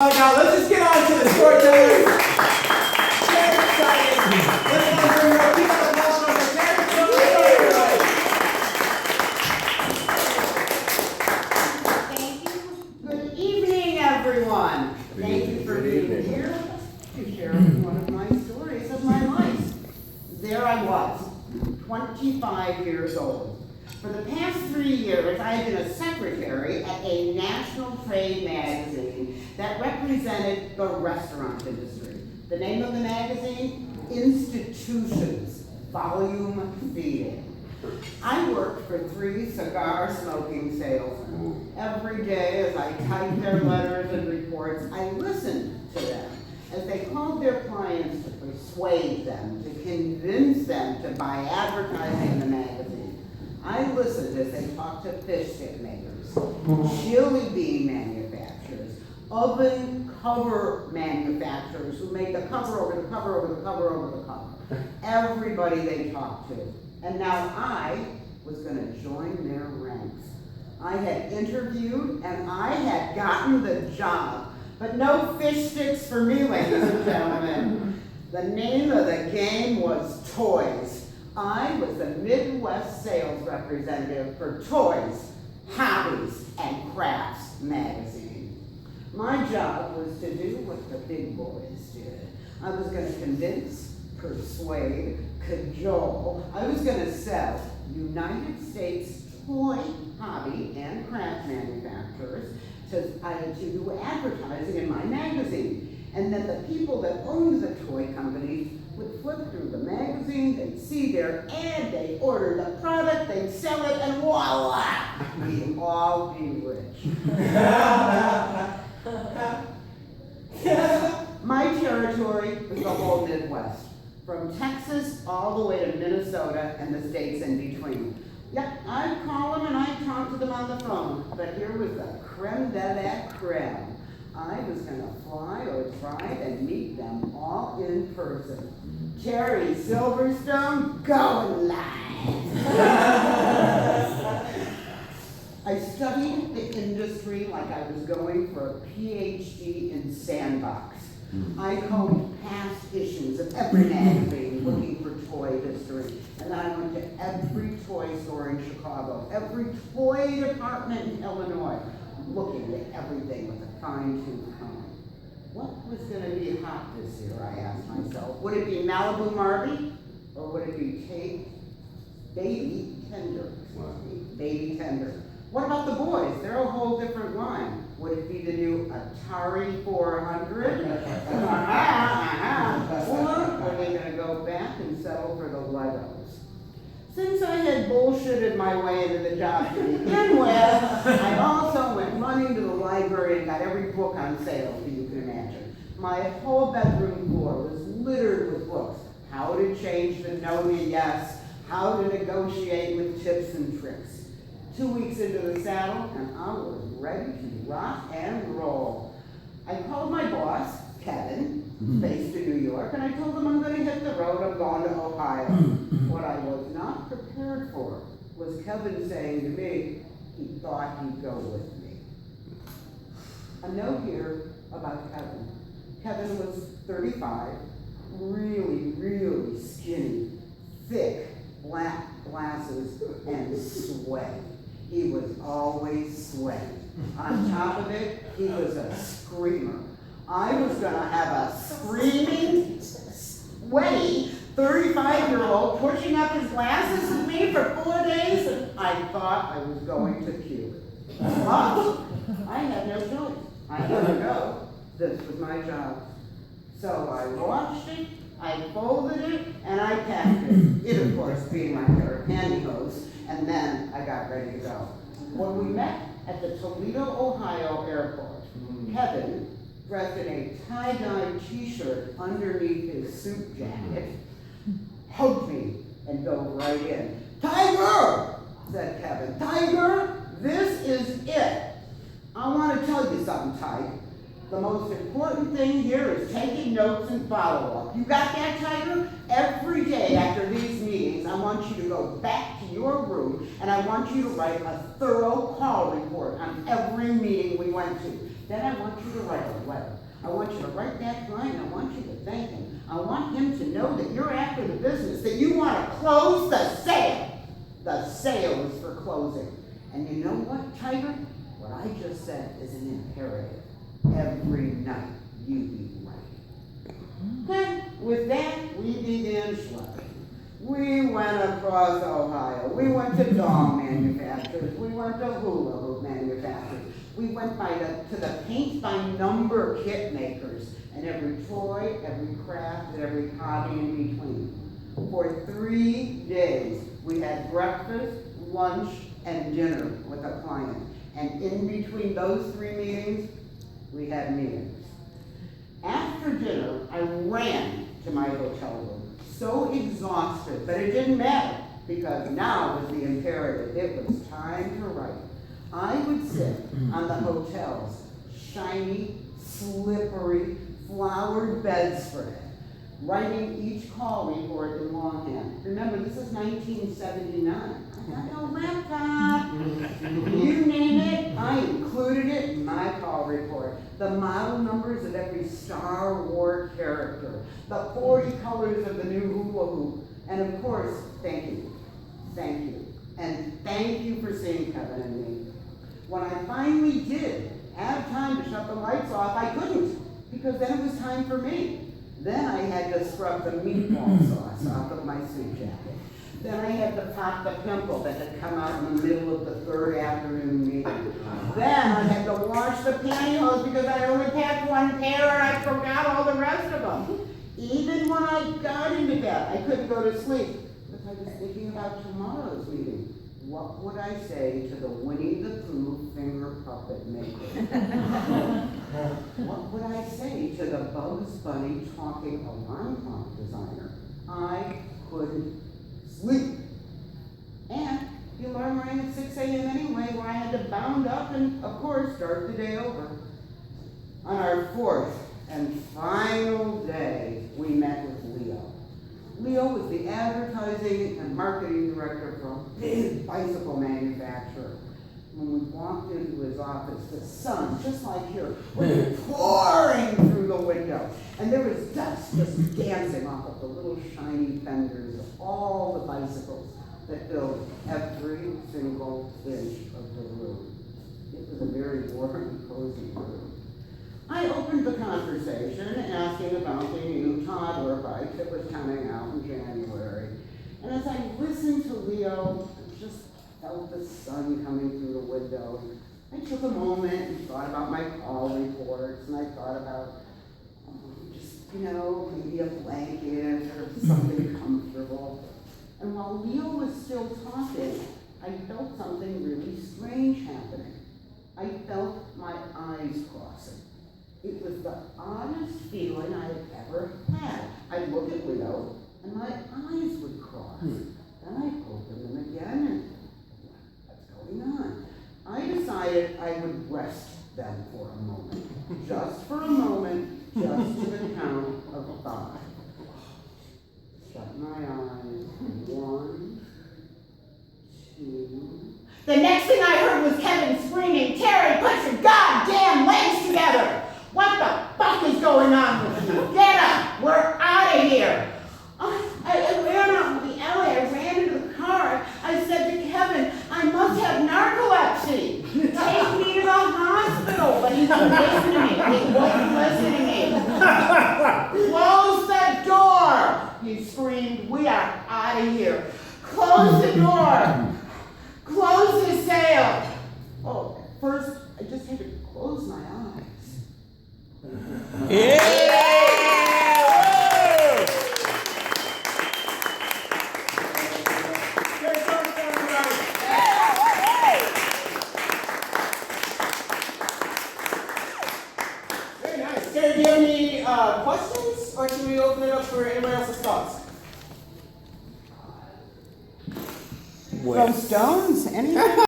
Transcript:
Now let's just get on to the storytellers. Very exciting. Let's go bring her up. Keep up the motion for Terri Silverstone. Thank you. Good evening, everyone. Thank you for being here to share one of my stories of my life. There I was, 25 years old. For the past 3 years, I have been a secretary at a national trade magazine that represented the restaurant industry. The name of the magazine, Institutions, Volume Feeding. I worked for 3 cigar smoking salesmen. Every day as I typed their letters and reports, I listened to them as they called their clients to persuade them, to convince them to buy advertising in the magazine. I listened as they talked to fish stick makers, chili bean manufacturers, oven cover manufacturers who made the cover over the cover over the cover over the cover. Everybody they talked to. And now I was going to join their ranks. I had interviewed and I had gotten the job. But no fish sticks for me, ladies and gentlemen. The name of the game was toys. I was the Midwest sales representative for Toys, Hobbies, and Crafts magazine. My job was to do what the big boys did. I was going to convince, persuade, cajole. I was going to sell United States toy, hobby, and craft manufacturers to do advertising in my magazine. And then the people that owned the toy companies would flip through the magazine, they'd see their ad, they'd order the product, they'd sell it, and voila! We'd all be rich. My territory was the whole Midwest, from Texas all the way to Minnesota and the states in between. Yep, I'd call them and I'd talk to them on the phone, but here was the creme de la creme. I was going to fly or try and meet them all in person. Terri Silverstone, going live. I studied the industry like I was going for a PhD in sandbox. I combed past issues of every magazine looking for toy history. And I went to every toy store in Chicago, every toy department in Illinois, looking at everything with a fine-tooth comb. What was going to be hot this year, I asked myself. Would it be Malibu Marby, or would it be Baby Tender? Baby Tender. What about the boys? They're a whole different line. Would it be the new Atari 400? Or are they going to go back and settle for the Legos? Since I had bullshitted my way into the job to begin with, I also went running to the library and got every book on sale that you can imagine. My whole bedroom floor was littered with books. How to change the no to yes, how to negotiate with tips and tricks. 2 weeks into the saddle, and I was ready to rock and roll. I called my boss, Kevin, based in New York, and I told him I'm going to hit the road, I'm going to Ohio. What I was not prepared for was Kevin saying to me, he thought he'd go with me. A note here about Kevin. Kevin was 35, really, really skinny, thick, black glasses, and sweaty. He was always sweaty. On top of it, he was a screamer. I was going to have a screaming, sweaty 35-year-old pushing up his glasses with me for 4 days. I thought I was going to puke. But I had no choice. I had to go. This was my job. So I washed it, I folded it, and I packed it. It, of course, being my pair of pantyhose. And then I got ready to go. When we met at the Toledo, Ohio airport, Kevin, dressed in a tie-dye t-shirt underneath his suit jacket, hugged me and dove right in. "Tiger," said Kevin. "Tiger, this is it. I want to tell you something, Tiger. The most important thing here is taking notes and follow-up. You got that, Tiger? Every day after these meetings, I want you to go back to your room and I want you to write a thorough call report on every meeting we went to. then I want you to write a letter. I want you to write that client, I want you to thank him. I want him to know that you're after the business, that you want to close the sale. The sale is for closing. And you know what, Tiger? What I just said is an imperative. Every night you be right. Okay, with that, we began schlepping. We went across Ohio. We went to doll manufacturers. We went to hula hoop manufacturers. We went to the paint by number kit makers, and every toy, every craft, and every hobby in between. For 3 days, we had breakfast, lunch, and dinner with a client. And in between those 3 meetings, we had meetings. After dinner, I ran to my hotel room, so exhausted, but it didn't matter, because now was the imperative. It was time to write. I would sit on the hotel's shiny, slippery, flowered bedspread, writing each call report in longhand. Remember, this is 1979. I got no laptop. You name it, I included it in my call report. The model numbers of every Star Wars character, the 40 colors of the new hula hoop, and of course, thank you. Thank you. And thank you for seeing Kevin and me. When I finally did have time to shut the lights off, I couldn't, because then it was time for me. Then I had to scrub the meatball sauce off of my suit jacket. Then I had to pop the pimple that had come out in the middle of the 3rd afternoon meeting. Then I had to wash the pantyhose because I only packed 1 pair and I forgot all the rest of them. Even when I got into bed, I couldn't go to sleep because I was thinking about tomorrow's meeting. What would I say to the Winnie the Pooh finger puppet maker? What would I say to the Bugs Bunny talking alarm clock designer? I couldn't sleep. And the alarm rang at 6 a.m. anyway, where I had to bound up and, of course, start the day over. On our 4th and final day, we met with Leo. Leo was the advertising and marketing director for a big bicycle manufacturer. When we walked into his office, the sun, just like here, was pouring through the window. And there was dust just dancing off of the little shiny fenders of all the bicycles that filled every single inch of the room. It was a very warm and cozy room. I opened the conversation asking about the new toddler bike that was coming out in January. And as I listened to Leo, I just felt the sun coming through the window. I took a moment and thought about my call reports, and I thought about maybe a blanket or something comfortable. And while Leo was still talking, I felt something really strange happening. I felt my eyes crossing. It was the oddest feeling I had ever had. I'd look at Leo, and my eyes would cross. Then I'd open them again, and what's going on? I decided I would rest them for a moment. Just for a moment, just to the count of 5. Shut my eyes. 1, 2. The next thing I heard was Kevin screaming, "Terri, put your goddamn legs together! What the fuck is going on with you? Get up! We're out of here!" I ran out of the alley. I ran into the car. I said to Kevin, "I must have narcolepsy. Take me to the hospital." But he wouldn't listen to me. He wouldn't listen to me. "Close the door!" he screamed. "We are out of here. Close the door. Close the sale." Oh, first, I just had to close my eyes. Very nice. Terri, do you have any questions, or should we open it up for anybody else's thoughts? Throw stones? Anything?